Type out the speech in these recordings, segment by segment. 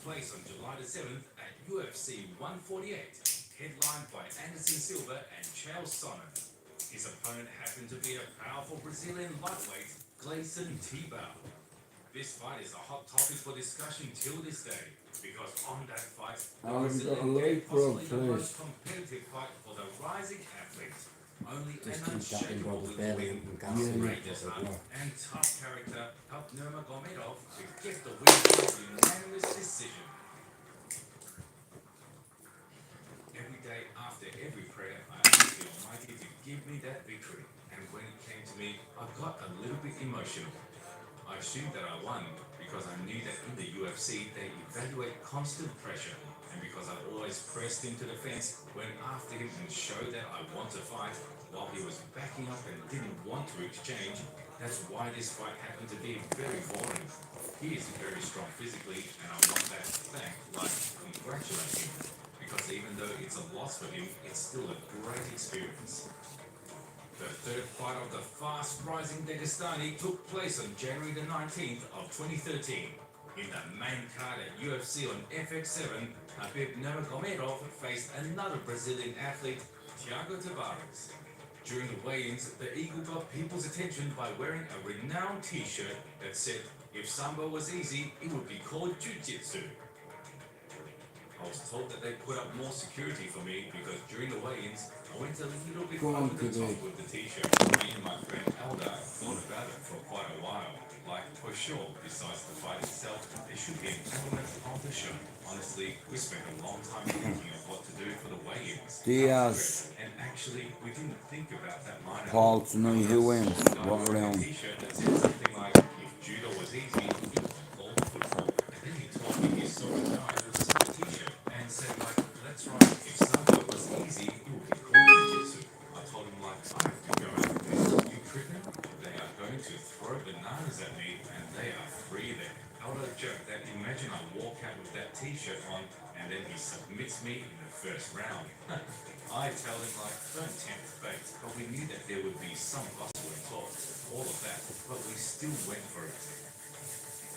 place on July the 7th at UFC 148, headlined by Anderson Silva and Chael Sonnen. His opponent happened to be a powerful Brazilian lightweight, Gleison Tibau. This fight is a hot topic for discussion till this day, because on that fight, the Brazilian gave possibly the most competitive fight for the rising athlete. Only an unshakable will win, courageous heart, and tough character helped Nurmagomedov to get the win by unanimous decision. Every day after every prayer, I asked the Almighty to give me that victory, and when it came to me, I got a little bit emotional. I assumed that I won because I knew that in the UFC they evaluate constant pressure, and because I always pressed him to the fence, went after him and showed that I want to fight while he was backing up and didn't want to exchange. That's why this fight happened to be very boring. He is very strong physically, and I want that thank, congratulate him, because even though it's a loss for him, it's still a great experience. The third fight of the fast-rising Dagestani took place on January the 19th of 2013. In the main card at UFC on FX7, Habib Nurmagomedov faced another Brazilian athlete, Thiago Tavares. During the weigh-ins, the Eagle got people's attention by wearing a renowned t-shirt that said, "If Sambo was easy, it would be called Jiu-Jitsu." I was told that they put up more security for me because during the weigh-ins, I went a little bit over the top with the t-shirt. Me and my friend Eldar thought about it for quite a while. For sure, besides the fight itself, there should be an element of the show. Honestly, we spent a long time thinking of what to do for the weigh-ins. Diaz. And actually, we didn't think about that line. Paul tonight, who wins? What round? T-shirt that said something like, "If judo was easy, it would be called football." And then he told me he saw a guy with the same t-shirt and said, "That's right, if Sambo was easy, it would be called jiu-jitsu." I told him, I have to go out there. You tripping? They are going to throw bananas at me, and they are free there. Aldo joked that imagine I walk out with that t-shirt on, and then he submits me in the first round. I tell him, don't tempt fate, but we knew that there would be some gospel and talk, all of that, but we still went for it.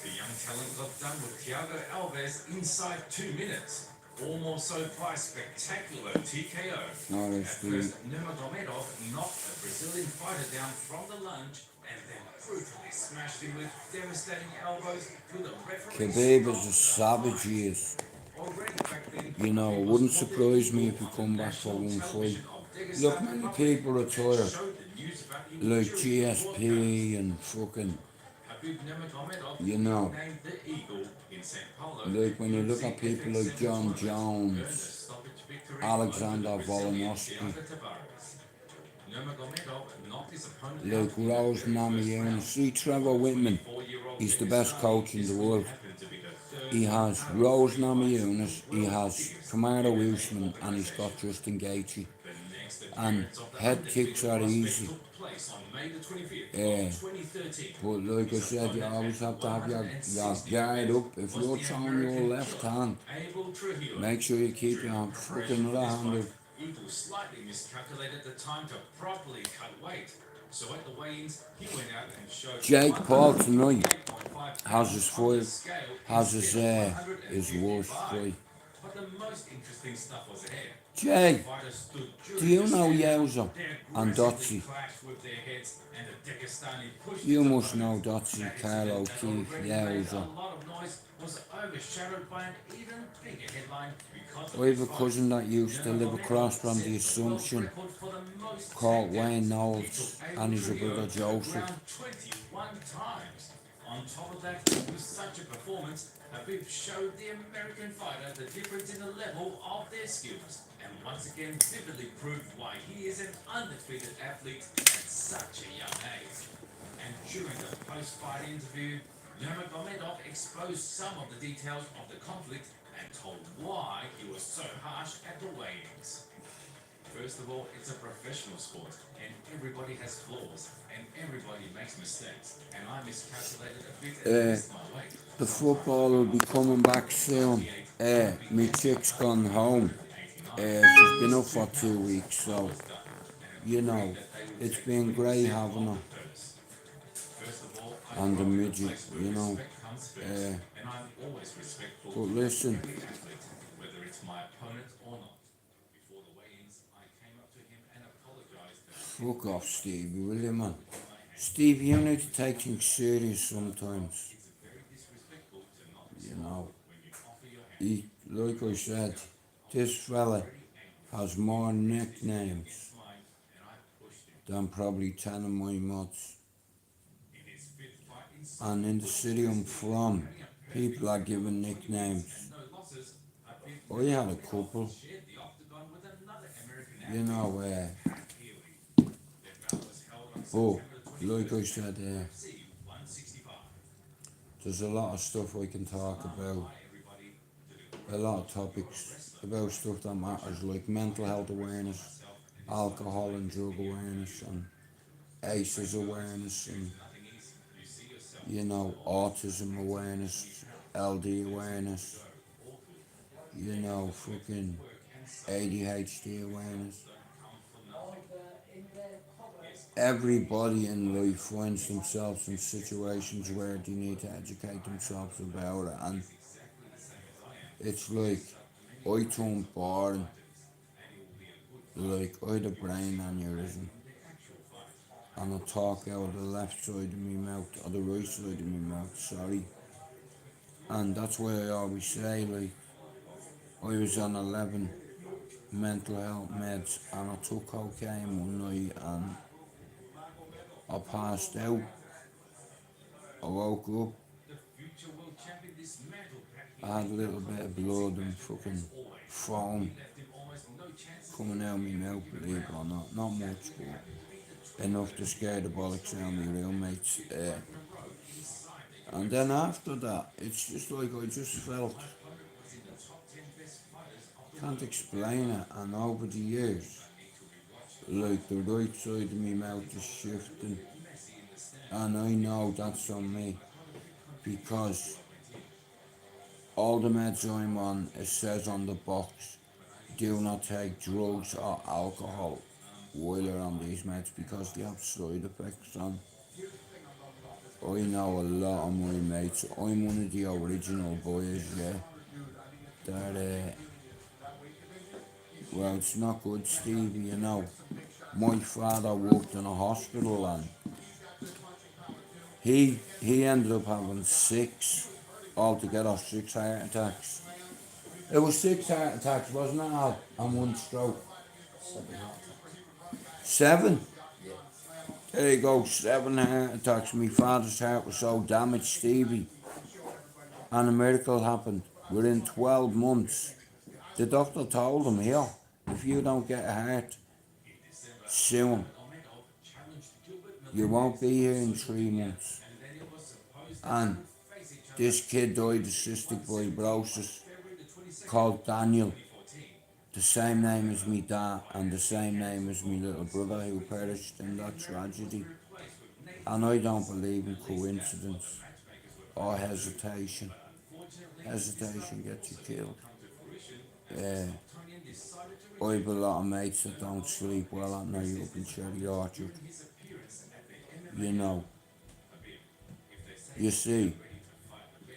The young talent got done with Thiago Alves inside 2 minutes, almost so by spectacular TKO. At first, Nurmagomedov knocked the Brazilian fighter down from the lunge and then brutally smashed him with devastating elbows to the referee. Khabib is a savage, he is. You know, it wouldn't surprise me if he come back for one fight. Look, many people are tired, like GSP and fucking, you know, like when you look at people like John Jones, Alexander Volkanovski, like Rose Namajunas. See Trevor Whitman, he's the best coach in the world. He has Rose Namajunas, he has Kamaru Usman, and he's got Justin Gaethje. And head kicks are easy. But like I said, you always have to have your guard up. If you're throwing your left hand, make sure you keep your fucking other hand up. Eagle slightly miscalculated the time to properly cut weight. So at the weigh-ins, he went out and showed Jake Paul tonight has his fight, has his worst fight. But the most interesting stuff was ahead. Jay, do you know Yowza and Dotsie? You must know Dotsie, Carl O'Keefe, Yowza. I have a cousin that used to live across from the Assumption called Wayne Knowles, and he's a brother Joseph. On top of that, with such a performance, Habib showed the American fighter the difference in the level of their skills, and once again vividly proved why he is an undefeated athlete at such a young age. And during the post-fight interview, Nurmagomedov exposed some of the details of the conflict and told why he was so harsh at the weigh-ins. First of all, it's a professional sport, and everybody has flaws, and everybody makes mistakes, and I miscalculated a bit and missed my weight. The football will be coming back soon. My chick's gone home. She's been up for 2 weeks, so, you know, it's been great having her. And the midget, you know. comes first, and I'm always respectful But of listen, every athlete, whether it's my opponent or not. Before the weigh-ins, I came up to him and apologized that I didn't fuck off, feel Stevie, will you, man? in my hand. Stevie, you need to take things serious sometimes. It's very disrespectful to not You respond know, when you offer your hand. like I said, this fella has more nicknames Against mine, and I pushed him. than probably 10 of my mods. In his fifth fight in And in the city I'm from, people are given nicknames. no losses, Habib I had a couple, shared the octagon with another American you know, Healy. Their bout was held on but September like I 21st, said, UFC 165. there's a lot of stuff I can talk about, Hi everybody. a lot of topics about stuff that matters, like mental health awareness, alcohol and drug awareness, and ACEs awareness, and Nothing easy. You see yourself. you know, autism awareness, LD awareness, you know, fucking ADHD awareness. Everybody in life finds themselves in situations where they need to educate themselves about it, and it's like, I turned boring, like I had a brain aneurysm, and I talk out of the left side of my mouth, or the right side of my mouth, sorry. And that's why I always say, like, I was on 11 mental health meds, and I took cocaine one night, and I passed out. I woke up, I had a little bit of blood and fucking foam coming out of my mouth, believe it or not. Not much, but enough to scare the bollocks out of my roommates. And then after that, it's just like I just felt, can't explain it, and over the years, like the right side of my mouth is shifting, and I know that's on me, because all the meds I'm on, it says on the box, do not take drugs or alcohol while you're on these meds, because they have side effects. And I know a lot of my mates, I'm one of the original boys, yeah, that, well, it's not good, Stevie, you know. My father worked in a hospital, and he ended up having altogether 6 heart attacks. It was 6 heart attacks, wasn't it, Al? And 1 stroke. 7? Yeah. There you go, 7 heart attacks. My father's heart was so damaged, Stevie. And a miracle happened. Within 12 months, the doctor told him, here, if you don't get a heart soon, you won't be here in 3 months. And this kid died of cystic fibrosis, called Daniel. The same name as me dad, and the same name as my little brother who perished in that tragedy. And I don't believe in coincidence or hesitation. Hesitation gets you killed. I have a lot of mates that don't sleep well at night up in Cherry Orchard. You know, you see,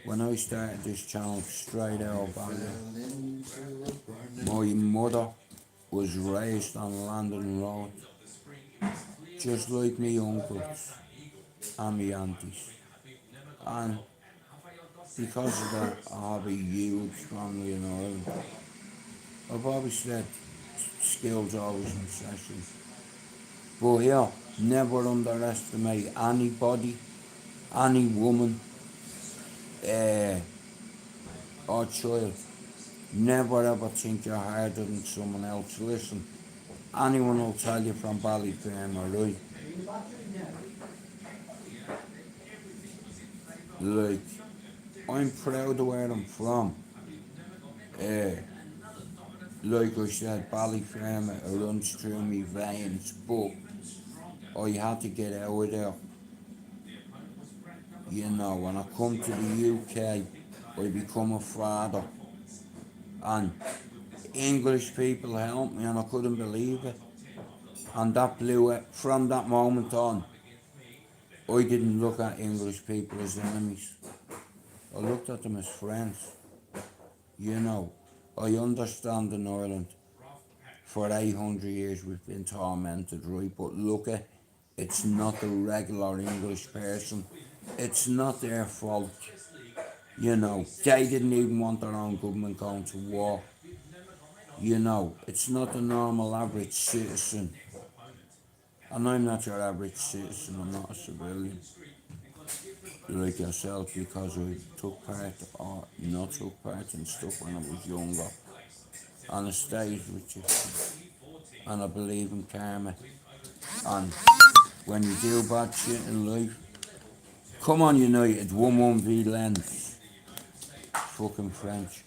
when I started this channel, STRAIGHTOUTTABALLYER, my mother was raised on London Road, just like me uncles and me aunties. And because of that, I have a huge family in Ireland. I've always said skills always in session. But yeah, never underestimate anybody, any woman, or child. Never ever think you're harder than someone else. Listen, anyone will tell you from Ballyfermot, right? Like, I'm proud of where I'm from. Like I said, Ballyfermot runs through me veins, but I had to get out of there. You know, when I come to the UK, I become a father. And English people helped me, and I couldn't believe it. And that blew it. From that moment on, I didn't look at English people as enemies. I looked at them as friends. You know, I understand in Ireland for 800 years we've been tormented, right? But look at it's not the regular English person. It's not their fault. You know, they didn't even want their own government going to war. You know, it's not the normal average citizen. And I'm not your average citizen, I'm not a civilian like yourself because I took part or not took part in stuff when I was younger. And I stayed with you. And I believe in karma. And when you do bad shit in life, come on United, 1-1 v Lens. Fucking French.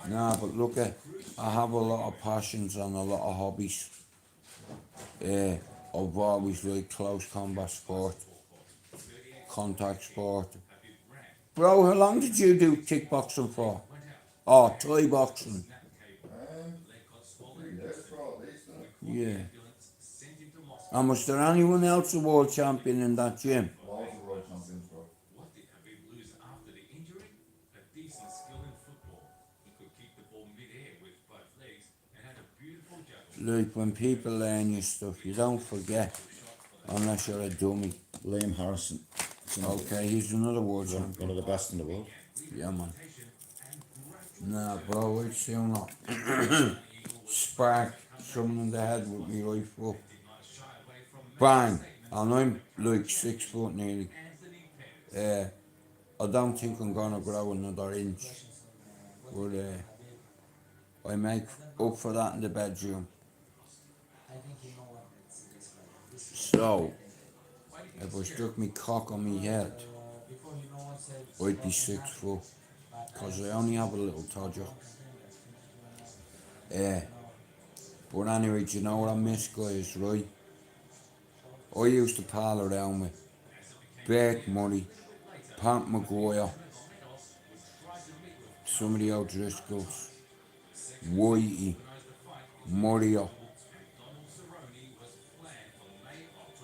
Nah, but look at, I have a lot of passions and a lot of hobbies. I've always liked close combat sport, contact sport. Bro, how long did you do kickboxing for? Oh, Thai boxing. Yeah. And was there anyone else a world champion in that gym? Loads of world champions, bro. What did Habib lose after the injury? A decent skill in football. He could kick the ball mid-air with both legs and had a beautiful juggle. Like when people learn your stuff, you don't forget unless you're a dummy. Liam Harrison. Okay, he's another world champion. One of the best in the world. Yeah, man. Nah, bro, I'd still not spark someone in the head with me right foot. Bang! And I'm like 6 foot nearly. I don't think I'm gonna grow another inch. But I make up for that in the bedroom. So, if I stuck my cock on my head, I'd be 6 foot. Because I only have a little todger. But anyway, do you know what I miss, guys, right? I used to pal around with Bert Murray, Pat Maguire, some of the O'Driscolls, Whitey, Murray,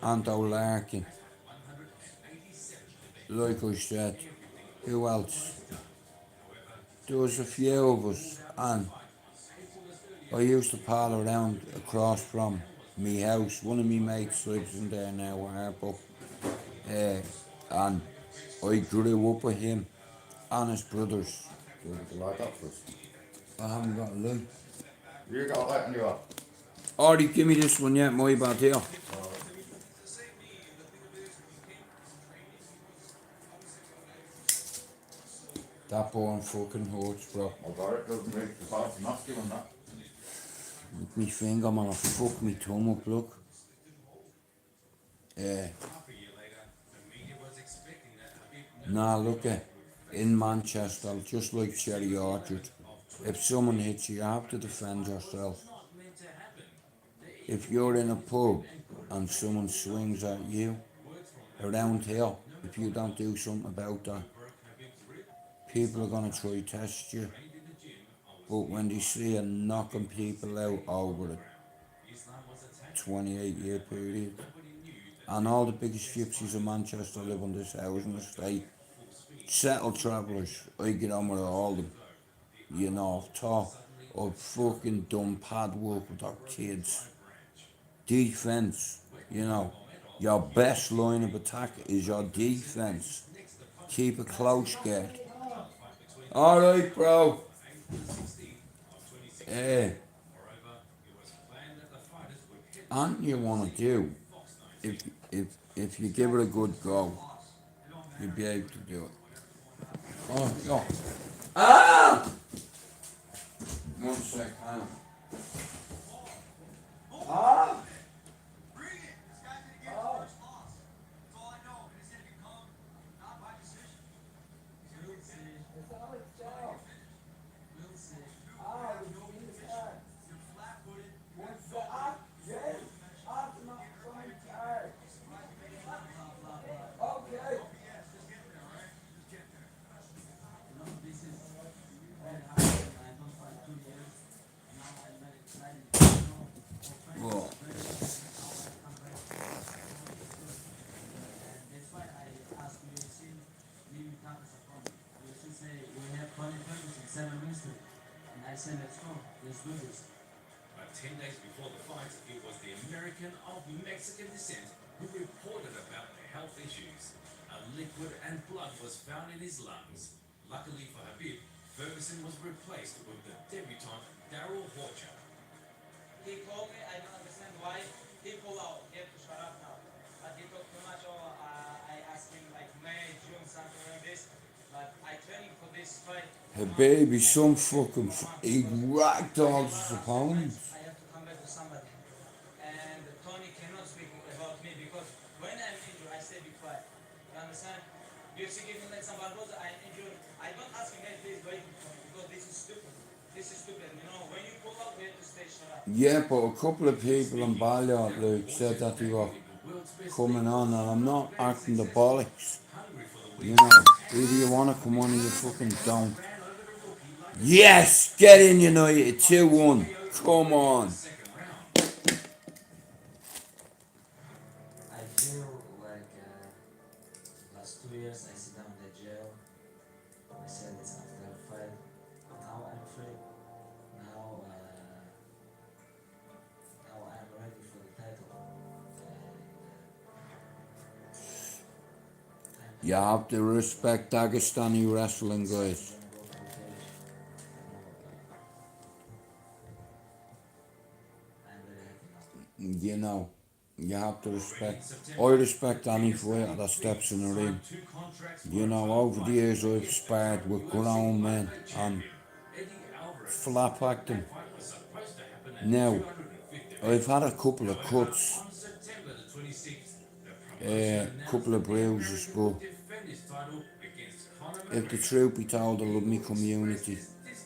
Anto Larkin. Like I said, who else? There was a few of us, and I used to pal around across from me house. One of me mates lives in there now, Harpo. And I grew up with him and his brothers. Do you want to light up for us? I haven't got a light. You got a light on you up. Alright, give me this one yet, my bad here. That bone fucking hurts, bro. I got it, doesn't make the bad masculine that. With me finger, man, I fuck me thumb up, look. Nah, look in Manchester, just like Cherry Orchard, if someone hits you, you have to defend yourself. If you're in a pub and someone swings at you, around here, if you don't do something about that, people are gonna try to test you. But when they see you knocking people out over a 28-year period, and all the biggest gypsies in Manchester live on this housing estate, settled travellers, I get on with all of them. You know, I've taught, I've fucking done pad work with our kids. Defence, you know, your best line of attack is your defence. Keep a close guard. Alright, bro. And you want to do, if you give it a good go, you'll be able to do it. Oh, yeah. Ah! 1 sec, hang on. Ah! 7 minutes to it. And I said, let's go. Let's do this. But 10 days before the fight, it was the American of Mexican descent who reported about the health issues. A liquid and blood was found in his lungs. Luckily for Habib, Ferguson was replaced with the debutant Daryl Horcher. He called me, I don't understand why. He pulled out, he had to shut up now. But he talked too much, I asked him like May, June, something like this. But I training for this fight. Her baby, some fucking. He ragdogs his opponents. I have to come back to somebody. And Tony cannot speak about me because when I'm injured, I stay be quiet. You understand? UFC give me like some Barbosa, I'm injured. I don't ask him, hey, please wait for me because this is stupid. This is stupid. You know, when you pull out, we have to stay shut up. Yeah, but a couple of people in Ballier like said that they were coming on, and I'm not acting the bollocks. You know, either you want to come on or you fucking don't. Yes, get in United 2-1. Come on. I feel like last 2 years I sit down in the jail. I said it's after a fight. Now I'm free. Now, now I'm ready for the title. And You have to respect Dagestani wrestling, guys. I'm gonna go to the cage. I'm very happy now. You know, you have to respect. I respect any fighter that steps in the ring. You know, over the years I've sparred with grown men and flap acting. Now, I've had a couple of cuts, a couple of bruises, but if the truth be told, I love my community,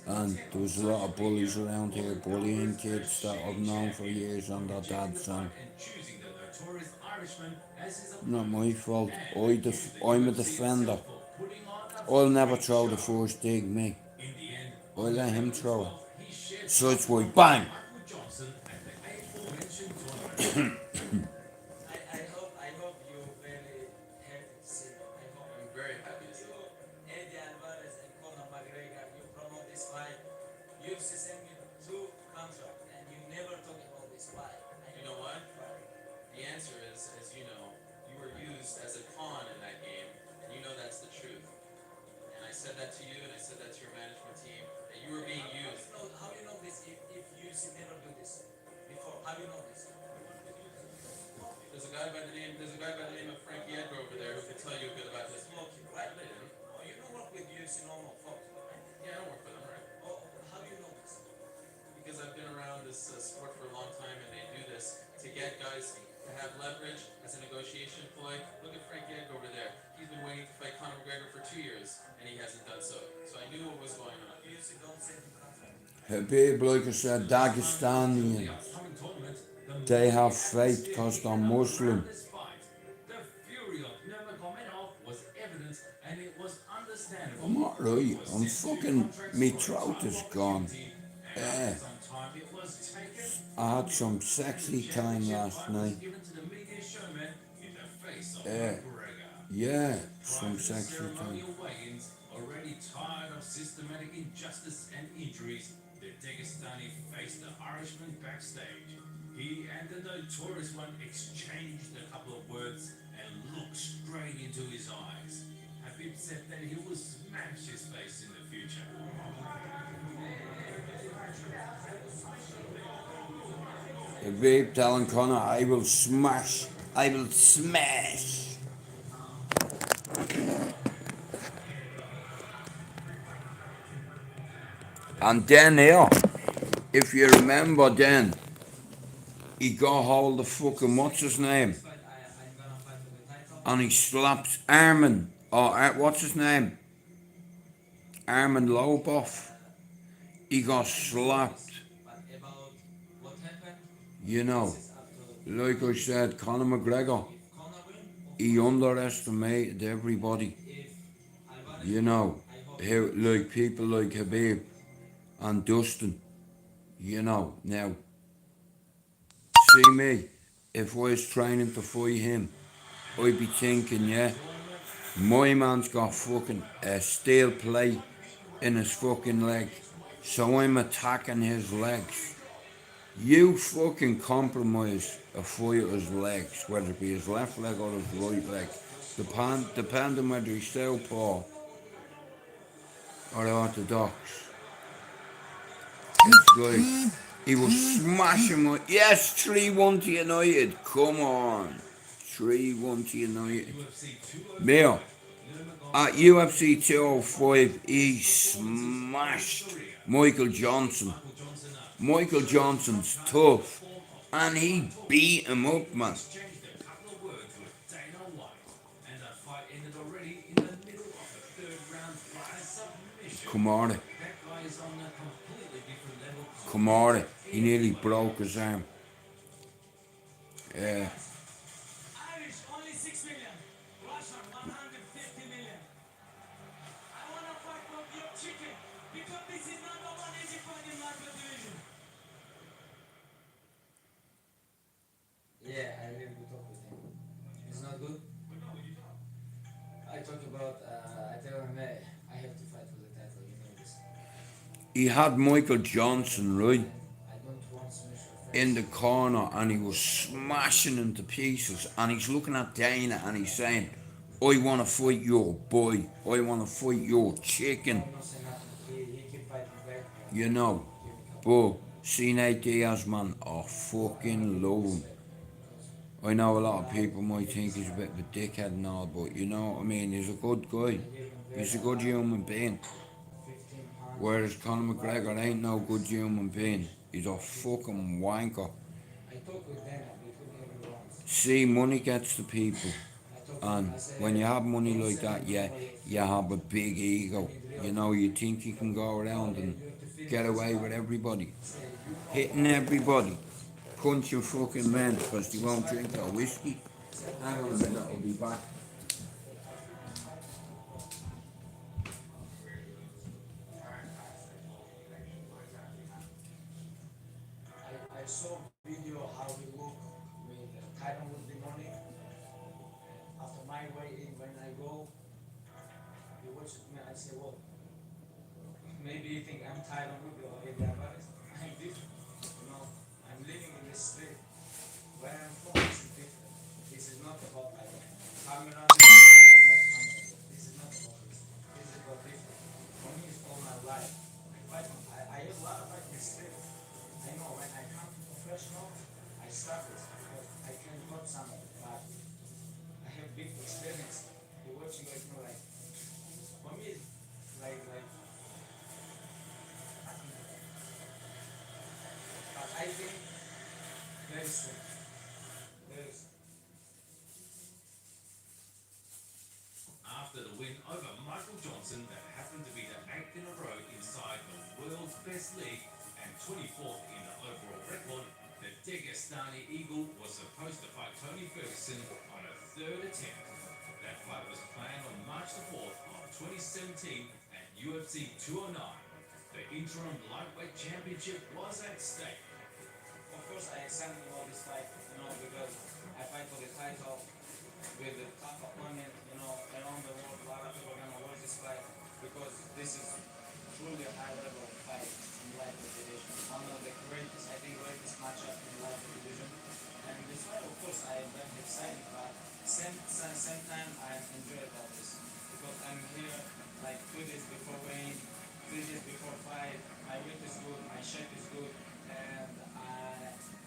and there was a lot of bullies around here, bullying kids that I've known for years and their dads, and not my fault. I'm a defender. I'll never throw the first dig, me. I'll let him throw it. So it's why, bang! I hope you very happy to see me. I hope I'm very happy to see you, Eddie Alvarez and Conor McGregor, you promote this fight. UFC sent me 2 contracts and you never talk about this fight. You know what? The answer is, as you know, you were used as a pawn in that game, and you know that's the truth. And I said that to you, and I said that to your management team, that you were being used. How you know this if UFC never do this before? How you know this? There's a guy by the name of Frankie Edgar over there who can tell you a bit about this. Smoking, right? Oh, you don't work with UFC normal folks, right? Yeah, I don't work for them, right? Oh, how do you know this? Because I've been around this sport for a long time, and they do this to get guys to have leverage as a negotiation ploy. Look at Frankie Edgar over there. He's been waiting to fight Conor McGregor for 2 years, and he hasn't done so. So I knew what was going on. UFC don't send him contract. Habib, like I said, Dagestanians, they have faith because they're Muslim. The fury of Nurmagomedov was evident, and it was understandable. I'm not right. I'm fucking. Me throat is gone. Yeah. Sometime it was taken. I had some sexy time last night. Given to the media showman in the face of Yeah. McGregor. Yeah, some Prior to the sexy time. ceremonial weigh-ins, already tired of systematic injustice and injuries, the Dagestani faced the Irishman backstage. He and the notorious one exchanged a couple of words and looked straight into his eyes. Habib said that he will smash his face in the future. Habib telling Conor, I will smash. I will smash. And then here, if you remember then, he got hold of fucking, what's his name? I'm gonna fight for the title. And he slaps Armin, or what's his name? Armin Lobov. He got slapped, But about what happened, you know. this is up to Like I said, Conor McGregor, if Conor win or he underestimated everybody, if Alvarez you know. I hope Here, like people like Habib and Dustin, you know. Now, see me, if I was training to fight him, I'd be thinking, yeah, my man's got fucking a steel plate in his fucking leg. So I'm attacking his legs. You fucking compromise a fighter's legs, whether it be his left leg or his right leg, depending whether he's southpaw or orthodox. It's like he was smashing my. Yes, 3-1 to United. Come on. 3-1 to United. Male. At UFC 205, he smashed Michael Johnson. Michael Johnson's tough, and he beat him up, man. Exchanged a couple of words with Dana White, and the fight ended already in the middle of the third round by submission. Come on. That guy is on a completely different level. Come on. He nearly broke his arm. Yeah. Irish only 6 million. Russian 150 million. I wanna fight for your chicken because this is not the one easy fight in my division. Yeah, I really good talk with him. It's not good. I talk about, I tell him, hey, I have to fight for the title, you know this. He had Michael Johnson, right, I don't want to miss your face. in the corner, and he was smashing him to pieces. And he's looking at Dana and he's saying, I want to fight your boy. I want to fight your chicken. I'm not saying nothing. He keep fighting back. You know. But C. Diaz, man, I fucking love him. I know a lot of people might think he's a bit of a dickhead and all, but you know what I mean, he's a good guy. He's a good human being. 15 pounds. Whereas Conor McGregor ain't no good human being. He's a fucking wanker. I talk with Dana between every round. See, money gets the people. I talk And I say, when you have money like that, you have a big ego. You know, you think you can go around and get away with everybody. Hitting everybody. Punching fucking men because they won't drink their whiskey. Hang on a minute, I'll be back. I saw video how he look with Tyron with the money. After my way in, when I go, he watches me, I say, well, maybe you think I'm Tyron Woodley or Eddie Alvarez. I'm different. You know, I'm living in this state. Where I'm from, this is different. This is not about like camera or not camera. This is not about this. This is about different. For me, it's all my life. I have a lot of like mistakes. I know when I come to professional, I start this because I can got somebody, but I have big experience. You're watching like, you know, like, for me, like, but I think very soon. Very soon. After the win over Michael Johnson that happened to be the 8th in a row inside the world's best league and 24th in the overall record, the Dagestani Eagle was supposed to fight Tony Ferguson on a third attempt. That fight was planned on March the 4th of 2017 at UFC 209. The interim lightweight championship was at stake. Of course, I excited about this fight, you know, because I fight for the title with the top opponent, you know, around the world. A lot of people are gonna watch this fight because this is truly a high level fight in lightweight division. One of the greatest, I think, greatest matchup in lightweight division. And this fight, of course, I am very excited, but same time I enjoy about this because I'm here like 2 days before weighing, 3 days before fight. My weight is good, my shape is good, and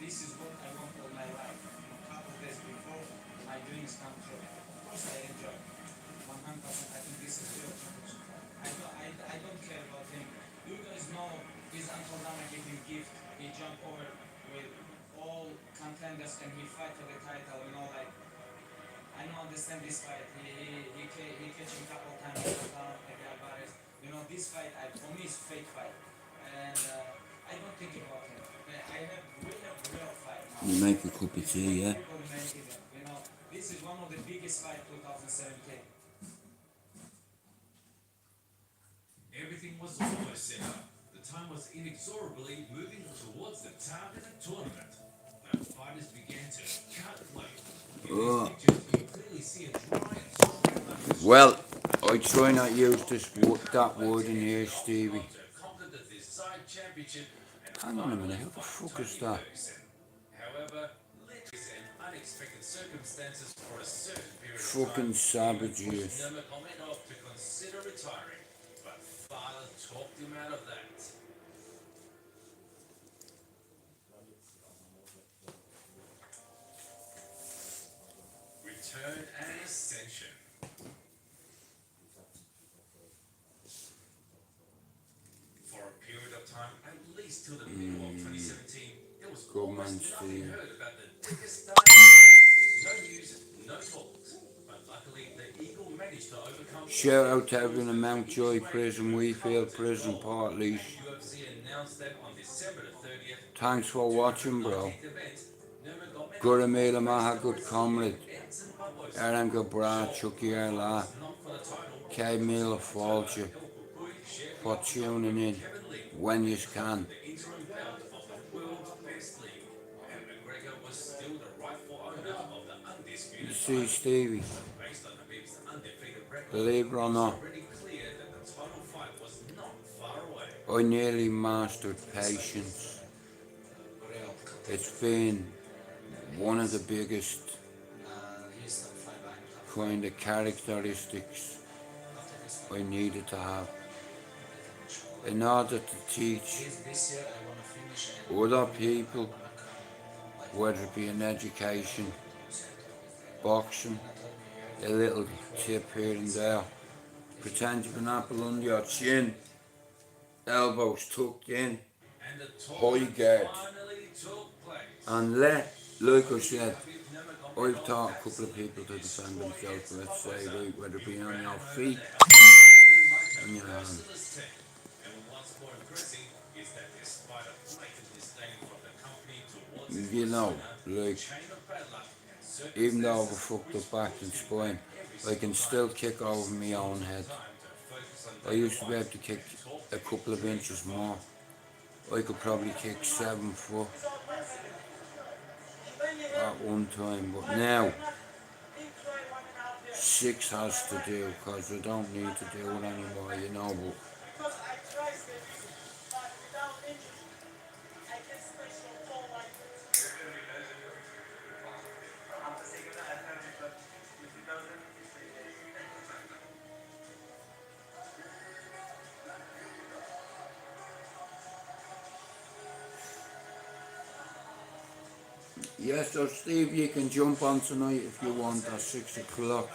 this is what I want all my life. A couple days before my dreams come true. Of course, I enjoy 100%. I think this is real championship. I don't care about him. You guys know his Uncle Dama gave him gift. He jumped over with all contenders and he fight for the title. You know, like I don't understand this fight. He catch him a couple times down like Alvarez. You know, this fight for me is fake fight, and I don't think about him. We have real fight now. You make a cup of tea, yeah? People make it, you know, this is one of the biggest fight 2017. Everything was almost set up. The time was inexorably moving towards the targeted tournament. The fighters began to cut weight. In these pictures, you clearly see a dry and straight line. Well, I try not to use that word in here, Stevie. To conquer the Decide Championship and Hang on a minute, finally who the fight fuck is Tony that? Ferguson. However, literally and unexpected circumstances for a certain period of Fucking time savages. even pushed Nurmagomedov to consider retiring, but father talked him out of that. Return and ascension. For a period of time, at least till the middle of 2017, there was Good man, almost nothing Steve. heard about the Dagestan. No news, no talks. But luckily, the Eagle managed to overcome. Shout out to everyone in Mountjoy Prison, Wheatfield Prison, Portlaoise. UFC announced that on December the 30th. Thanks for watching, bro. Event, Nurmagomedov Good Amila Maha, good comrade. Aaron Gabra, Chucky Arla. not for the title. K Mila Falcher for tuning in when you can. The interim bout of the world's best league, and McGregor was still the rightful owner of the undisputed You see, Stevie, based on Habib's undefeated record. believe it or not, Already clear that the title fight was not far away. I nearly mastered patience. It's been one of the biggest kind of characteristics I needed to have in order to teach other people, whether it be in education, boxing, a little tip here and there. Pretend you've an apple under your chin, elbows tucked in, And the high tournament guard. finally took place. And like I said, I've taught a couple of people to defend themselves, let's say, right, whether it be on your feet, on your hands. And what's more impressive is that despite a blatant disdain from the company towards You know, like, chain of bad luck and even though I've a fucked up back and spine, I can still kick over my own head. I used to be able to kick a couple of inches more. I could probably kick 7 foot at one time, but now 6 has to do, because I don't need to do it anymore, you know. But Because I tried the music, but without injury, I can special fall like this. yeah, so Steve, you can jump on tonight if you want at 6 o'clock.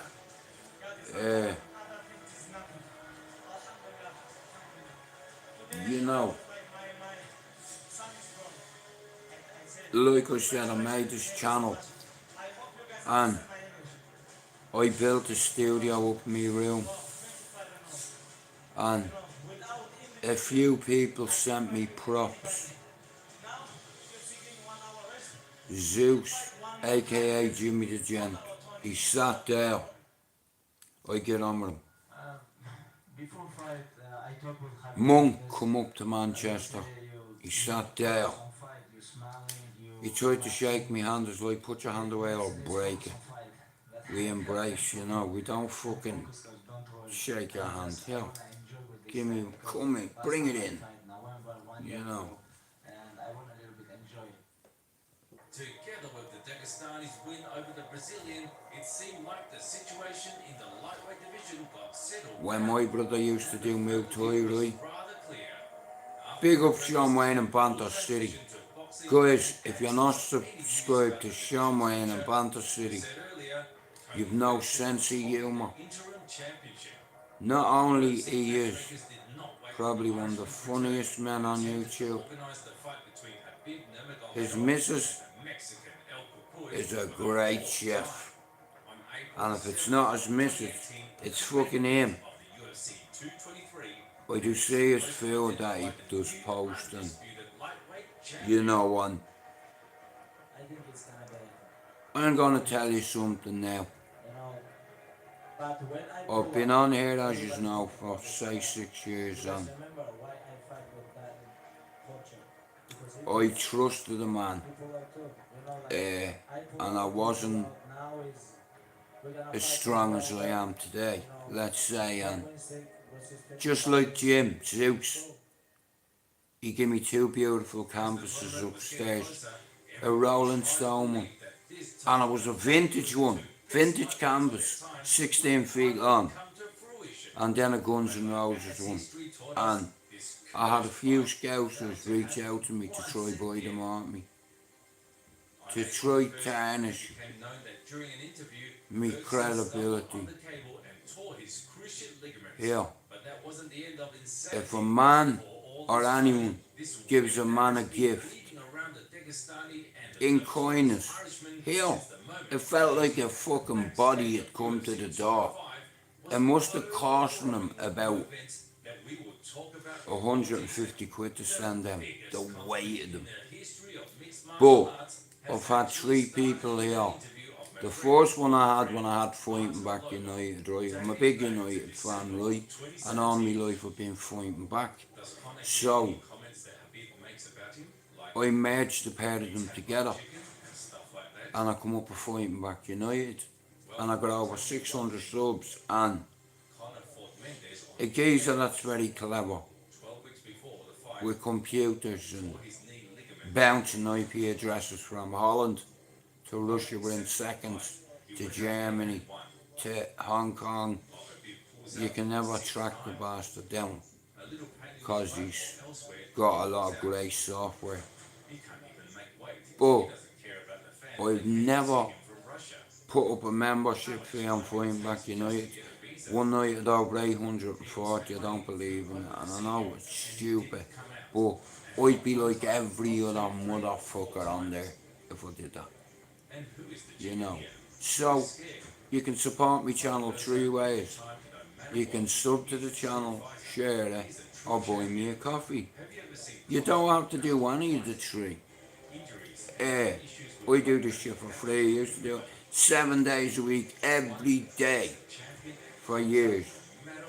You know, like I said, I made this channel and I built a studio up in my room, and a few people sent me props. Zeus, aka Jimmy the Gent, he sat there. I get on with him. Before fight, I talked with Javier. Monk come up to Manchester. He sat there. On fight, you smiling, He tried to shake me hand. I was like, put your hand away or break it. We embrace, you know. We don't fucking shake your hand. Yeah. Give me, come in, bring it in. You know. And I want a little bit enjoy it. Together with the Dagestani's win over the Brazilian, it seemed like the situation in the lightweight division got settled. When my brother used to do Muay Thai, right? Rather clear. Big up Sean Wayne and Banter City. Guys, if you're not subscribed to Sean Wayne and Banter City, you've no sense of humour. Interim championship. Not only he is probably one of the funniest men on YouTube, Organized the fight between Habib Nurmagomedov his missus and Mexican El Capoe is a great chef. on April And if it's not his missus, it's fucking him. of the UFC 223 I do see his food that he does post, and disputed lightweight champion. you know what, I think it's gonna be, I'm gonna tell you something now. you know. But when I I've been on here, as you know, for say 6 years, and remember why I fight with that coach. Because I trusted the man, people like too, you know, like I and I wasn't now is as strong as I am today, let's say, and Wednesday, just like Jim Zeus, he gave me two beautiful canvases upstairs, a Rolling Stone one, and it was a vintage one, vintage canvas, 16 feet long, and then a Guns N' Roses one, and I had a few scousers reach out to me to try buy them on me, to try tarnish me credibility. Yeah, if a man or anyone gives a man a gift in kindness, hell, it felt like a fucking body had come to the door. It must have cost them about 150 quid to send them, the weight of them. But I've had three people here. The first one I had when I had Fighting Back United, right? I'm a big United fan, right? And all my life I've been fighting back. So I merged the pair of them together and I come up with Fighting Back United. And I got over 600 subs, and a geezer that's very clever with computers and bouncing IP addresses from Holland to Russia within seconds, to Germany, to Hong Kong. You can never track the bastard down because he's got a lot of great software. But I've never put up a membership fee on Fighting Back United. One night at over 840, I don't believe in it, and I know it's stupid, but I'd be like every other motherfucker on there if I did that. You know. So, you can support my channel three ways. You can sub to the channel, share it, or buy me a coffee. You don't have to do any of the three. I do this shit for free. I used to do it 7 days a week, every day, for years.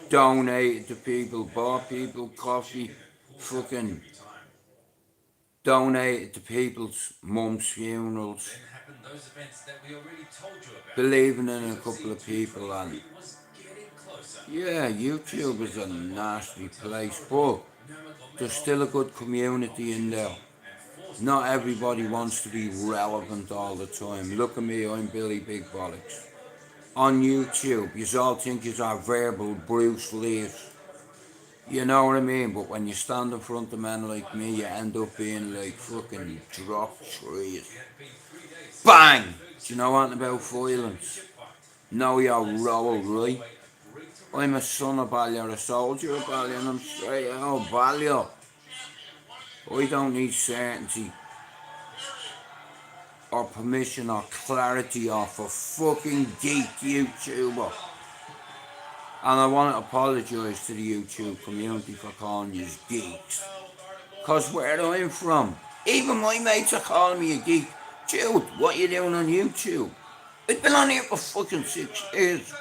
Donated to people, bought people coffee, fucking donated to people's mum's funerals, believing in a couple of people, and yeah, YouTube is a nasty place, but there's still a good community in there. Not everybody wants to be relevant all the time. Look at me, I'm Billy Big Bollocks. On YouTube, you all think you are verbal Bruce Lees. You know what I mean? But when you stand in front of men like me, you end up being like fucking drop trees. Bang! Do you know anything about violence? Know your role, right? I'm a son of Ballyer, a soldier of Ballyer, and I'm straight out of Ballyer. I don't need certainty or permission or clarity off a fucking geek YouTuber. And I want to apologise to the YouTube community for calling you geeks. Because where I'm from, even my mates are calling me a geek. Dude, what you doing on YouTube? I've been on here for fucking 6 years.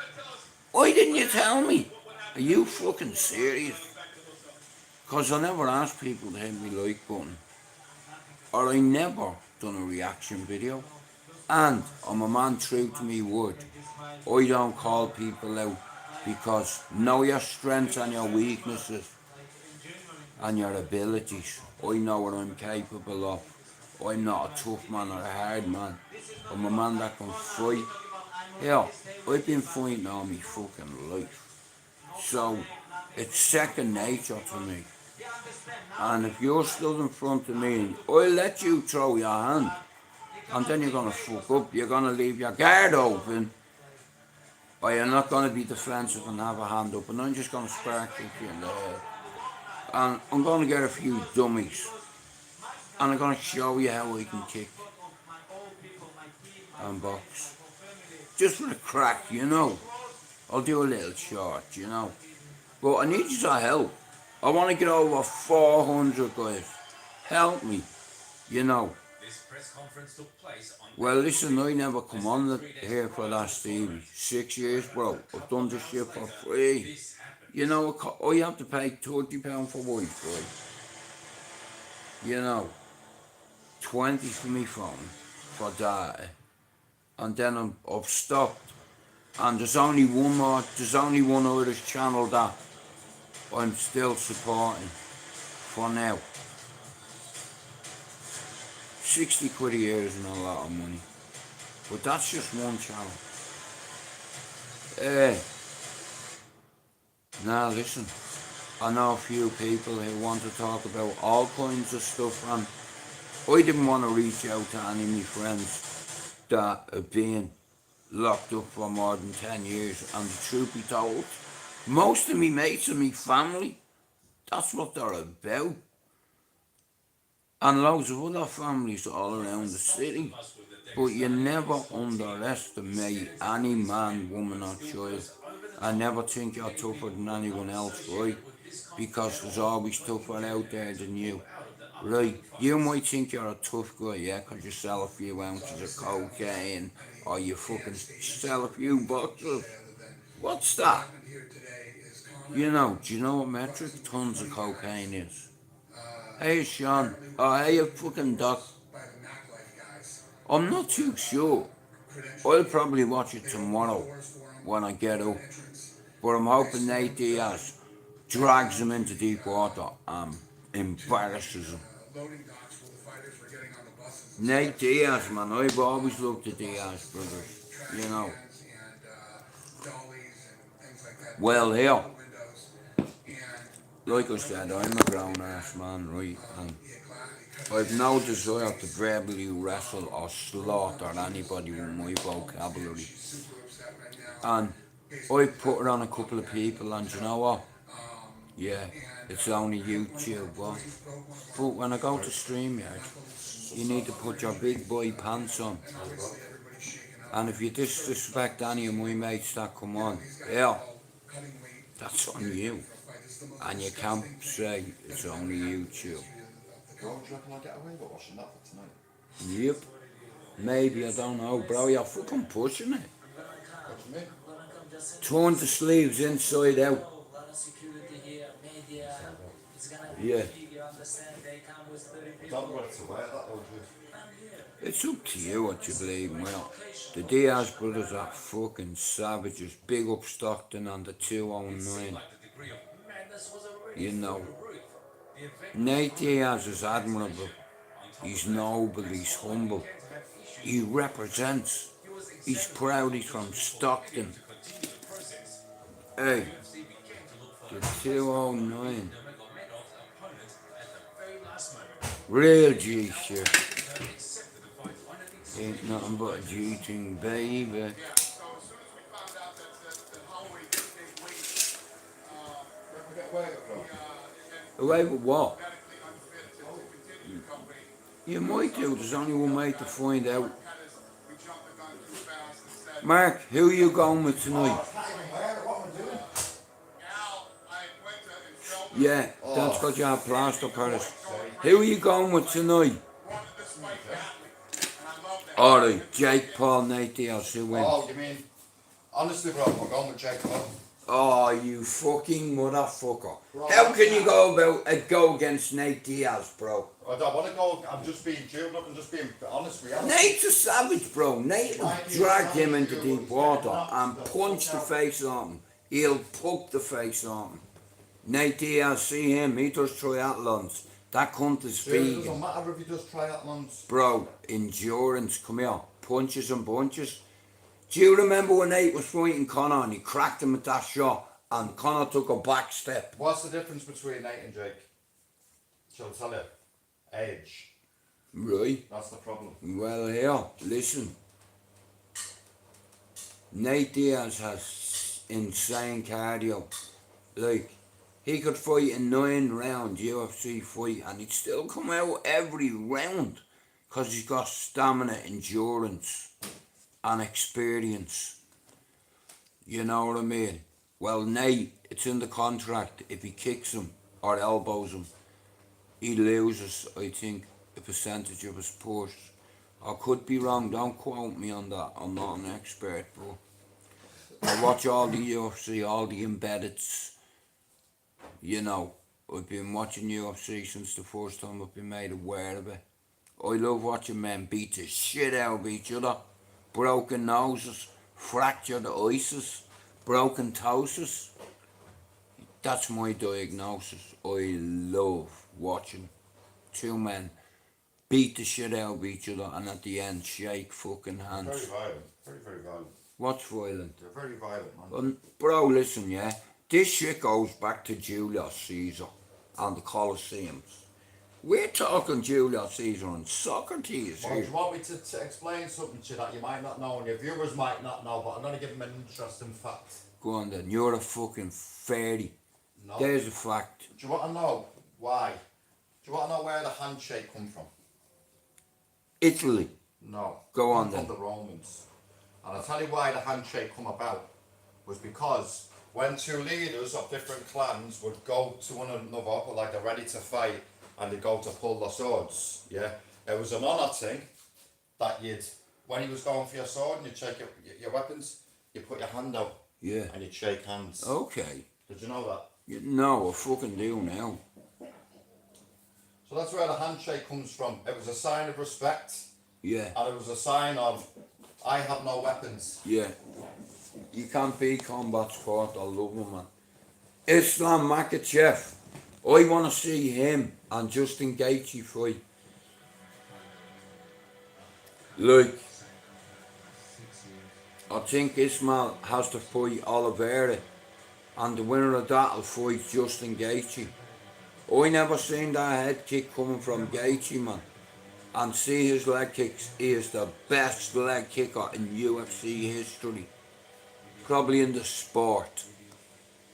Why didn't you tell me? Are you fucking serious? Because I never asked people to hit me like button. Or I never done a reaction video. And I'm a man true to me word. I don't call people out because know your strengths and your weaknesses and your abilities. I know what I'm capable of. I'm not a tough man or a hard man. I'm a man that can fight. Hell, I've been fighting all my fucking life. So, it's second nature to me. And if you're stood in front of me, I'll let you throw your hand. And then you're going to fuck up. You're going to leave your guard open. Or you're not going to be defensive and have a hand up. And I'm just going to spark you in the head. And I'm going to get a few dummies. And I'm going to show you how I can kick and box. Just for the crack, you know. I'll do a little short, you know. But I need your help. I want to get over 400 guys. Help me, you know. Well, listen, I never come on here for that, Stevie. 6 years, bro. I've done this shit for free. You know, I have to pay £30 for Wi-Fi. You know, 20 for me phone, for data. And then I've stopped And there's only one more, there's only one Irish channel that I'm still supporting for now. 60 quid a year isn't a lot of money. But that's just one channel. Now listen, I know a few people who want to talk about all kinds of stuff, and I didn't want to reach out to any of my friends that have been locked up for more than 10 years, and the truth be told, most of me mates and me family, that's what they're about. And loads of other families all around the city. But you never underestimate any man, woman or child. I never think you're tougher than anyone else, right? Because there's always tougher out there than you. Right, you might think you're a tough guy, yeah, because you sell a few ounces of cocaine, or you fucking sell a few boxes. What's that? You know, do you know what metric tons of cocaine is? Hey Sean, hey fucking Doc. I'm not too sure. I'll probably watch it tomorrow when I get up. But I'm hoping Nate Diaz drags him into deep water and embarrasses him. Nate Diaz, man, I've always loved the Diaz brothers, you know. Well, here, like I said, I'm a grown ass man, right? And I've no desire to verbally wrestle or slaughter anybody with my vocabulary. And I've put it on a couple of people, and you know what? Yeah, it's only YouTube, but when I go to StreamYard, you need to put your big boy pants on. And if you disrespect any of my mates that come on, yeah, that's on you. And you can't say it's only YouTube. God, do you reckon I'll get away with washing that for tonight? Yep. Maybe, I don't know, bro. You're fucking pushing it. What do you mean? Turn the sleeves inside out. Yeah. I don't know what to wear that though, dude. It's up to you what you believe, well. The Diaz brothers are fucking savages. Big up Stockton on the 209. You know. Nate Diaz is admirable. He's noble, he's humble. He represents. He's proud he's from Stockton. Hey, the 209. Real G shit. Ain't nothing but a G thing, baby. Away with what? You might do, there's only one way to find out. Mark, who are you going with tonight? Yeah, that's got your plaster Paris. Who are you going with tonight? Alright, Jake Paul, Nate Diaz, who wins? Oh, you mean, honestly bro, I'm going with Jake Paul. Oh, you fucking motherfucker. How can you go against Nate Diaz, bro? I don't want to go, I'm just being cheered up and just being honest with you. Nate's a savage, bro. Nate will drag him into deep water and punch the face on him. He'll poke the face on him. Nate Diaz, see him, he does triathlons. That cunt is Dude, it vegan. doesn't matter if he does triathlons. Bro, endurance, come here. Punches and bunches. Do you remember when Nate was fighting Conor and he cracked him with that shot and Conor took a back step? What's the difference between Nate and Jake? Shall I tell you? Age. Right. That's the problem. Well, here, listen. Nate Diaz has insane cardio. Like, he could fight a 9-round UFC fight and he'd still come out every round because he's got stamina, endurance and experience. You know what I mean? Well, Nate, it's in the contract. If he kicks him or elbows him, he loses, I think, a percentage of his purse. I could be wrong, don't quote me on that. I'm not an expert, but I watch all the UFC, all the embeddeds. You know, I've been watching UFC since the first time I've been made aware of it. I love watching men beat the shit out of each other. Broken noses, fractured ices, broken toes. That's my diagnosis. I love watching two men beat the shit out of each other and at the end shake fucking Very hands. violent. Very, very violent. What's violent? They're very violent, man. Bro, listen, yeah. This shit goes back to Julius Caesar and the Colosseums. We're talking Julius Caesar and Socrates Well, do here. you want me to explain something to you that you might not know and your viewers might not know, but I'm going to give them an interesting fact. Go on then, you're a fucking fairy. No. There's a fact. Do you want to know why? Do you want to know where the handshake come from? Italy. No. Go on Come then. from the Romans. And I'll tell you why the handshake come about. Was because when two leaders of different clans would go to one another, like they're ready to fight, and they go to pull their swords, yeah, it was an honour thing that when he was going for your sword and you'd shake your weapons, you put your hand out Yeah. and you'd shake hands. Okay. Did you know that? No, I fucking do now. So that's where the handshake comes from. It was a sign of respect, Yeah. and it was a sign of, I have no weapons. Yeah. You can't beat combat sport. I love him, man. Islam Makhachev. I want to see him and Justin Gaethje fight. Like, I think Ismail has to fight Oliveira, and the winner of that will fight Justin Gaethje. I never seen that head kick coming from Gaethje, man. And see his leg kicks. He is the best leg kicker in UFC history. Probably in the sport.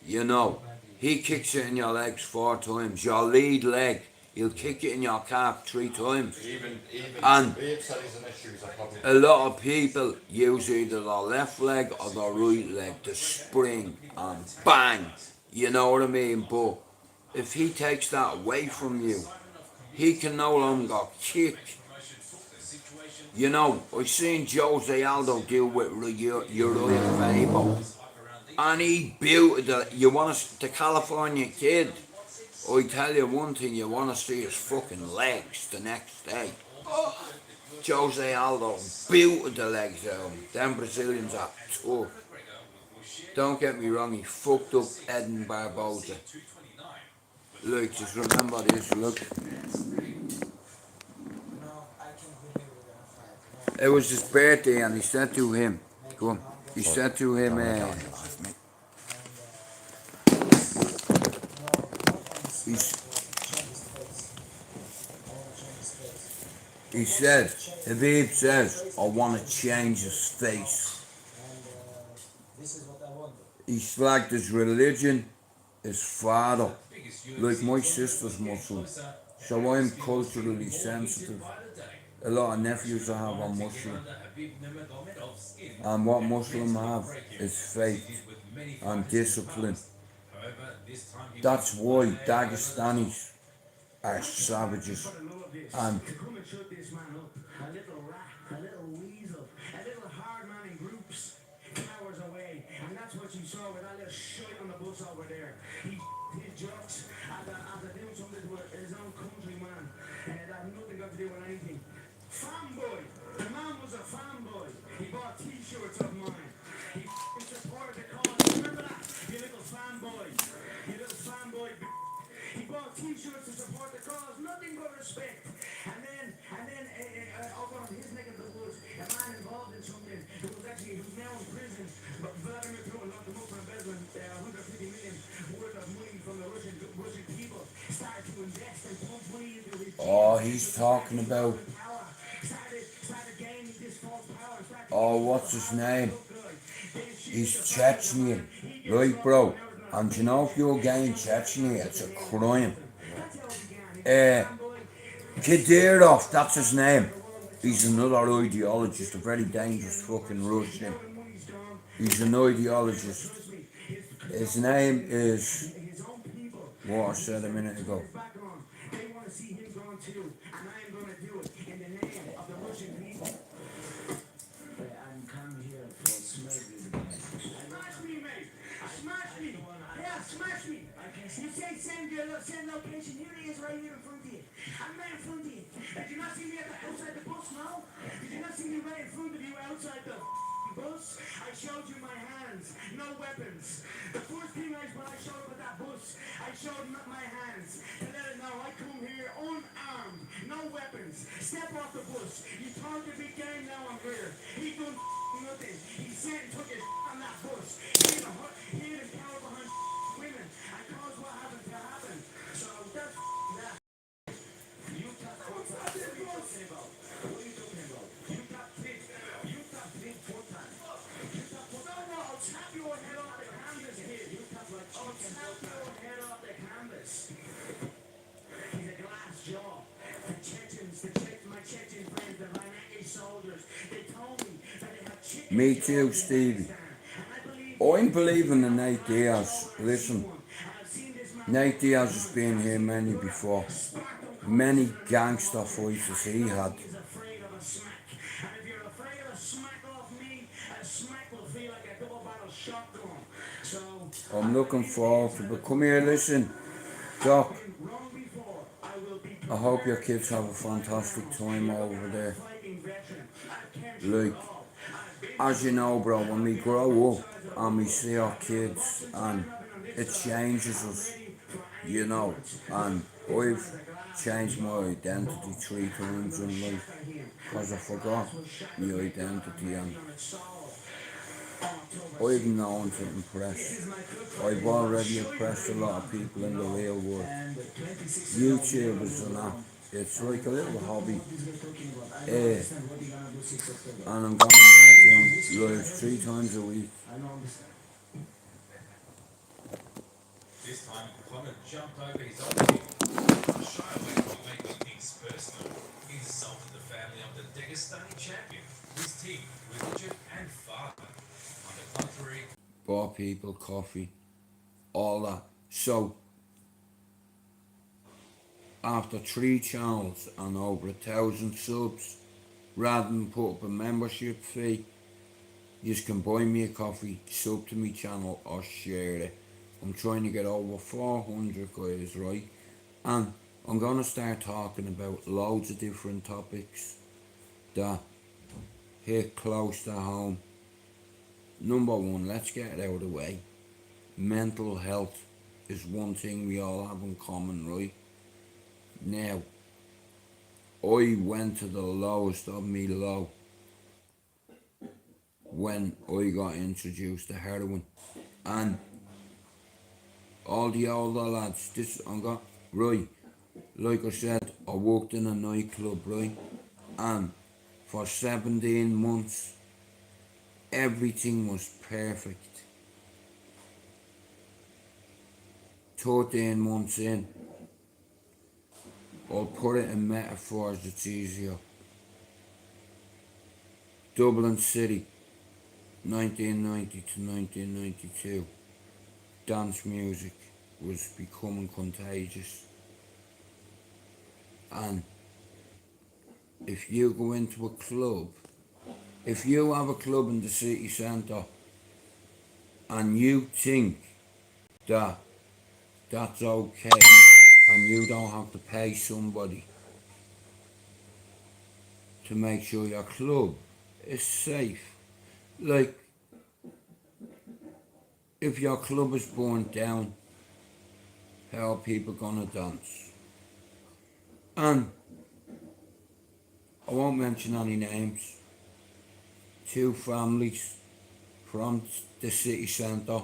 You know, he kicks it in your legs 4 times. Your lead leg, he'll kick it in your calf 3 times. Even And Babe said he's an issue, so probably. a lot of people use either their left leg or their right leg to spring and bang. You know what I mean? But if he takes that away from you, he can no longer kick. You know, I seen Jose Aldo deal with Uriah Faber, and he built the California kid. I tell you one thing, you want to see his fucking legs the next day. Jose Aldo built the legs out of him. Them Brazilians are tough. Don't get me wrong, he fucked up Edin Barboza. Look, just remember this, look. No, I can't believe we're gonna fight. It was his birthday and he said to him, go on, he said to him, he said, Habib says, I want to change his face. This is what I want. He slagged his religion, his father. Like my sister's Muslim, so I'm culturally sensitive. A lot of nephews I have are Muslim. And what Muslims have is faith and discipline. That's why Dagestanis are savages. And to come and shut this man up. A little rat, a little weasel, a little hard man in groups, cowers away. And that's what you saw with that little shite on the bus over there. He his jokes after doing something to his own countryman. That had nothing got to do with anything. Fanboy. The man was a fanboy. He bought t-shirts of mine. He supported the cause. Remember that? You little fanboy. You little fanboy. He bought t-shirts to support the cause. Nothing but respect. And then over on his neck of the woods, a man involved in something who's now in prison. But Vladimir Putin locked him up for embezzling 150 million worth of money from the Russian people. Started to invest and pump money into his he's talking about, started gaining this false power. what's his name? He's Chechnya, right, bro? And you know, if you're gay in Chechnya, it's a crime. Kadyrov, that's his name. He's another ideologist, a very dangerous fucking Russian. He's an ideologist. His name is what I said a minute ago. They want to see him gone too, and I am going to do it in the name of the Russian people. I'm coming here for smurfing. Smash me, mate! Smash me! Yeah, smash me! You say send location. Here he is right here in front of you. I'm right in front of you. Did you not see me outside the bus now? Did you not see me right in front of you outside the bus, I showed you my hands, no weapons. The first thing when I showed up at that bus, I showed my hands to let it know I come here unarmed, no weapons. Step off the bus. You talk a big game, now I'm here. He done nothing. He sat and took his on that bus. He had his power behind women. I caused what happened to happen. So that's that. You talk about what are you talking about? What are you talking about? You talk big. You talk big full time. You talk no, I'll tap your head off the canvas here. You talk like I'll tap your head off the canvas. He's a glass jaw. The Chechens, my Chechen friends, the Iraqi soldiers, they told me that they have chickens. Me too, Stevie. I'm believing in Nate Diaz. Listen, Nate Diaz has been here many before. Many gangster fights he had. He's afraid of a smack. And if you're afraid of a smack off me, a smack will feel like a double barrel shotgun. So I'm looking forward to it. Come here, listen. Doc, wrong before, I will be I hope your kids have a fantastic time over there. Like, as you know, bro, when we grow up and we see our kids and it changes us, you know, and I've changed my identity 3 times in life because I forgot my identity and I've known to impress. I've already impressed a lot of people in the real world. YouTubers and that, it's like a little hobby. And I'm going to start doing lives 3 times a week. This time, Connor jumped over his opponent. Not shy away from making things personal. He insulted the family of the Dagestani champion, his team, religion, and father. On the contrary, Bought people coffee, all that. So, after 3 channels and over 1,000 subs, rather than put up a membership fee, you can buy me a coffee, sub to my channel or share it. I'm trying to get over 400 guys, right? And I'm going to start talking about loads of different topics that hit close to home. Number 1, let's get it out of the way. Mental health is one thing we all have in common, right? Now, I went to the lowest of me low when I got introduced to heroin, and all the older lads, right, like I said, I worked in a nightclub, right, and for 17 months, everything was perfect. 13 months in, I'll put it in metaphors, it's easier. Dublin City, 1990 to 1992. Dance music was becoming contagious. And if you go into a club, if you have a club in the city centre and you think that that's okay and you don't have to pay somebody to make sure your club is safe, like if your club is burnt down, how are people gonna dance? And I won't mention any names. 2 families from the city centre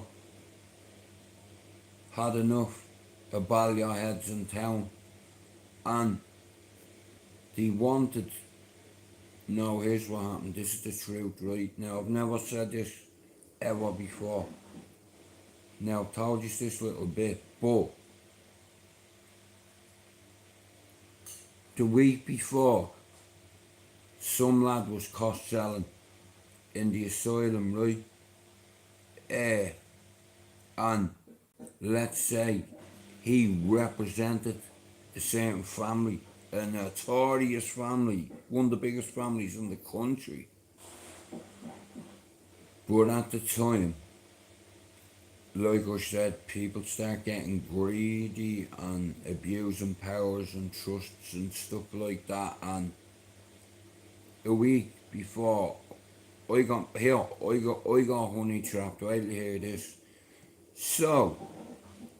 had enough of Ballier heads in town and they wanted, no, here's what happened, this is the truth, right? Now, I've never said this ever before. Now, I've told you this little bit, but the week before, some lad was cost selling in the asylum, right? And let's say he represented a certain family, a notorious family, one of the biggest families in the country. But at the time, like I said, people start getting greedy and abusing powers and trusts and stuff like that. And a week before I got honey trapped. Wait till you hear this. So,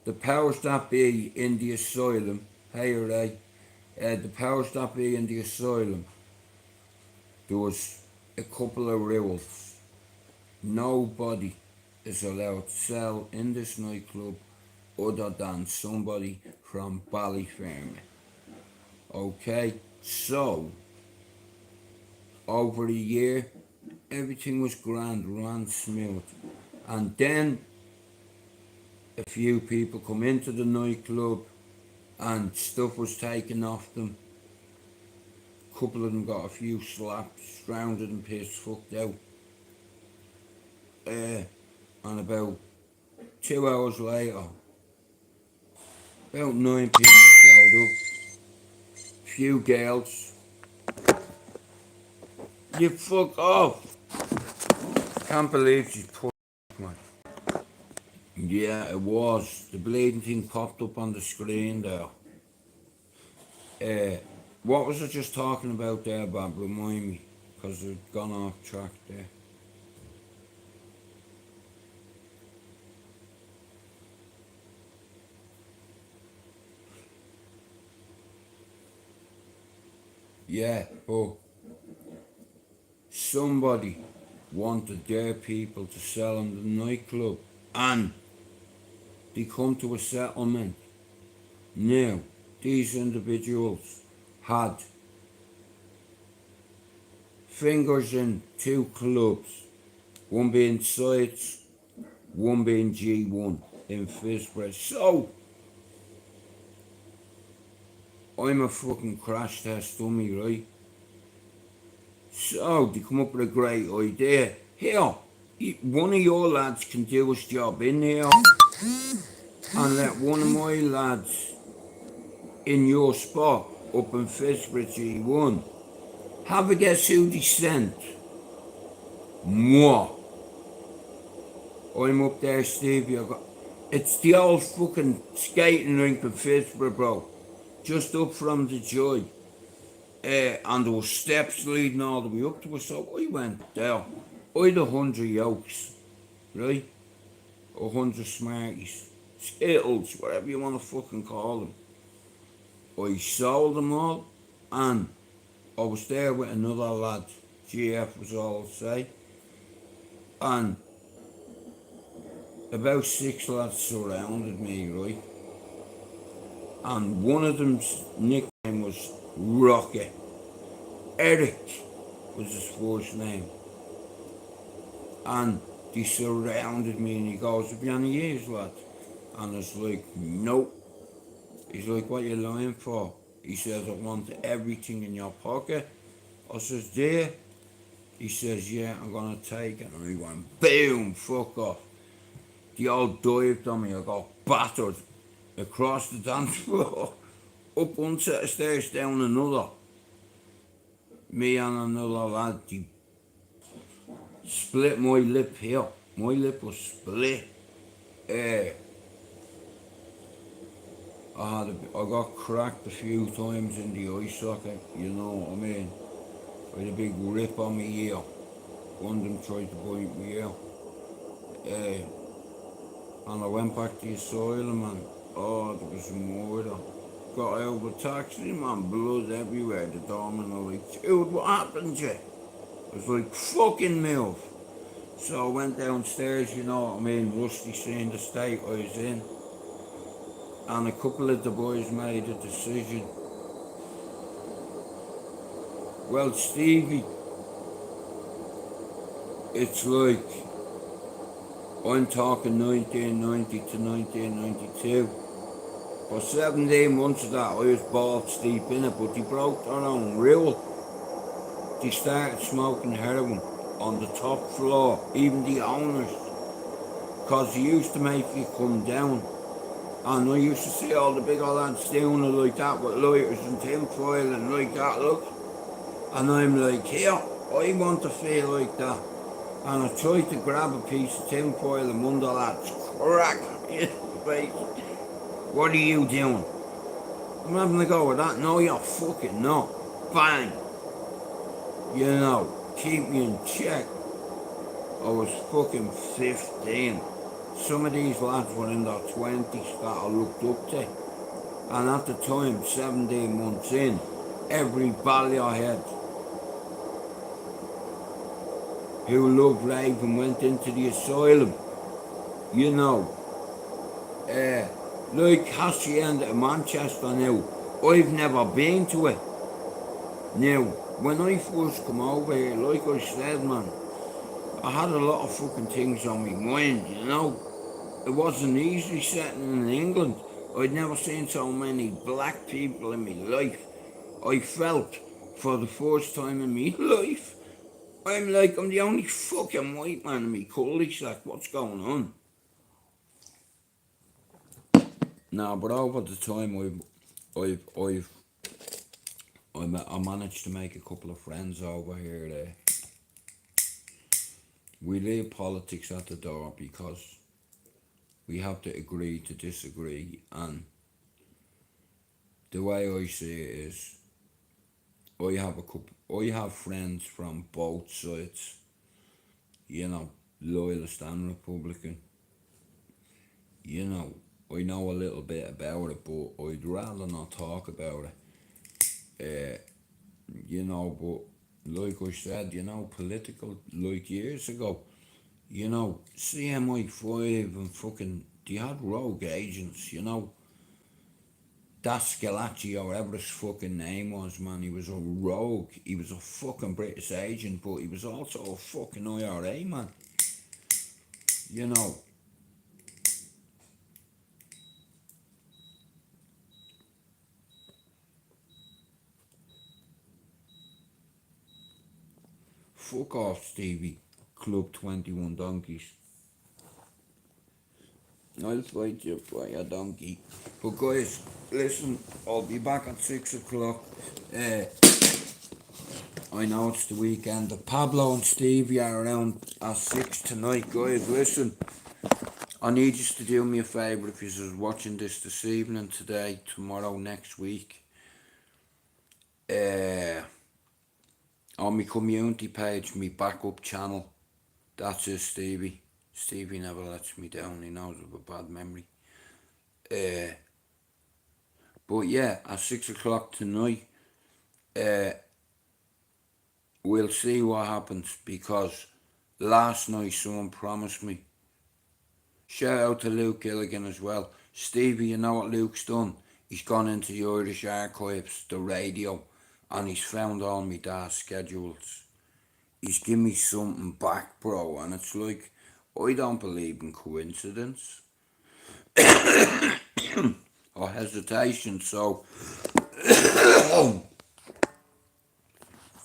the powers that be in the asylum, hey Ray, the powers that be in the asylum, there was a couple of rules. Nobody is allowed to sell in this nightclub other than somebody from Ballyfermot. Okay, so over a year, everything was grand, ran smooth, and then a few people come into the nightclub, and stuff was taken off them. A couple of them got a few slaps, drowned and pissed, fucked out. And about 2 hours later, about 9 people showed up. Few girls. You fuck off. Can't believe she's put, man. Yeah, it was. The bleeding thing popped up on the screen there. What was I just talking about there, Bob? Remind me, because I've gone off track there. Yeah, but somebody wanted their people to sell in the nightclub, and they come to a settlement. Now, these individuals had fingers in 2 clubs, one being Sites, one being G1 in Fisborough. So, I'm a fucking crash test dummy, right? So, they come up with a great idea. Here, one of your lads can do his job in here, and let one of my lads in your spot up in Fisborough G1 have a guess who they sent? Moi. I'm up there, Stevie. It's the old fucking skating rink in Fisborough, bro. Just up from the Joy. And there were steps leading all the way up to us, so I went there. I had 100 yokes, right? 100 Smarties, Skittles, whatever you want to fucking call them. I sold them all, and I was there with another lad. GF was all I'll say. And about 6 lads surrounded me, right? And one of them's nickname was Rocket. Eric was his first name. And they surrounded me, and he goes, "Have you any years, lad?" And I was like, "Nope." He's like, "What are you lying for?" He says, "I want everything in your pocket." I says, "There?" He says, "Yeah, I'm gonna take it." And he went, boom, fuck off. The old dived on me. I got battered across the dance floor, up one set of stairs, down another. Me and another lad, they split my lip here. My lip was split. I got cracked a few times in the eye socket, you know what I mean? I had a big rip on my ear. One of them tried to bite me ear. And I went back to the asylum, and there was murder. Got out of a taxi, man, blood everywhere. The doorman was like, "Dude, what happened to you?" I was like, "Fucking move." So I went downstairs, you know what I mean, Rusty seeing the state I was in. And a couple of the boys made a decision. Well, Stevie, it's like, I'm talking 1990 to 1992. For 17 months of that, I was balls deep in it, but they broke their own rule. They started smoking heroin on the top floor, even the owners, because they used to make you come down. And I used to see all the big old lads doing it like that with lighters and tin foil and like that, look. And I'm like, here, I want to feel like that. And I tried to grab a piece of tin foil and one of the lads crack me in the face. "What are you doing?" "I'm having a go with that." "No, you're fucking not." Bang. You know, keep me in check. I was fucking 15. Some of these lads were in their 20s that I looked up to. And at the time, 17 months in, every Ballyerhead who loved Raven went into the asylum. You know, like Hacienda in Manchester now, I've never been to it. Now, when I first come over here, like I said, man, I had a lot of fucking things on my mind, you know. It wasn't easy settling in England. I'd never seen so many black people in my life. I felt, for the first time in my life, I'm the only fucking white man in my cul-de-sac. What's going on? No, but over the time I managed to make a couple of friends over here. We leave politics at the door because we have to agree to disagree, and the way I see it is, I have friends from both sides, you know, loyalist and Republican. You know, I know a little bit about it, but I'd rather not talk about it. You know, but like I said, you know, political, like years ago, you know, CMI5 and fucking, they had rogue agents, you know. That Scalacci or whatever his fucking name was, man, he was a rogue. He was a fucking British agent, but he was also a fucking IRA, man. You know. Fuck off, Stevie. Club 21 Donkeys. I'll fight you for your donkey. But guys, listen, I'll be back at 6 o'clock. I know it's the weekend. Pablo and Stevie are around at 6 tonight. Guys, listen, I need you to do me a favour if you're watching this evening, today, tomorrow, next week. On my community page, my backup channel, that's it, Stevie. Stevie never lets me down, he knows I have a bad memory. But yeah, at 6 o'clock tonight, we'll see what happens, because last night someone promised me. Shout out to Luke Gilligan as well. Stevie, you know what Luke's done? He's gone into the Irish archives, the radio, and he's found all my dad's schedules. He's given me something back, bro, and it's like, I don't believe in coincidence or hesitation, so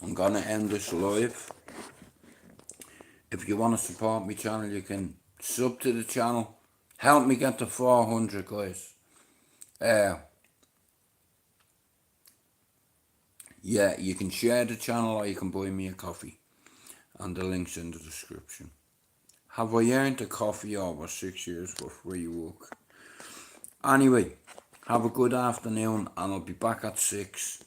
I'm gonna end this live. If you want to support my channel, you can sub to the channel. Help me get to 400, guys. Yeah, you can share the channel or you can buy me a coffee. And the link's in the description. Have I earned a coffee over 6 years for free work? Anyway, have a good afternoon and I'll be back at 6.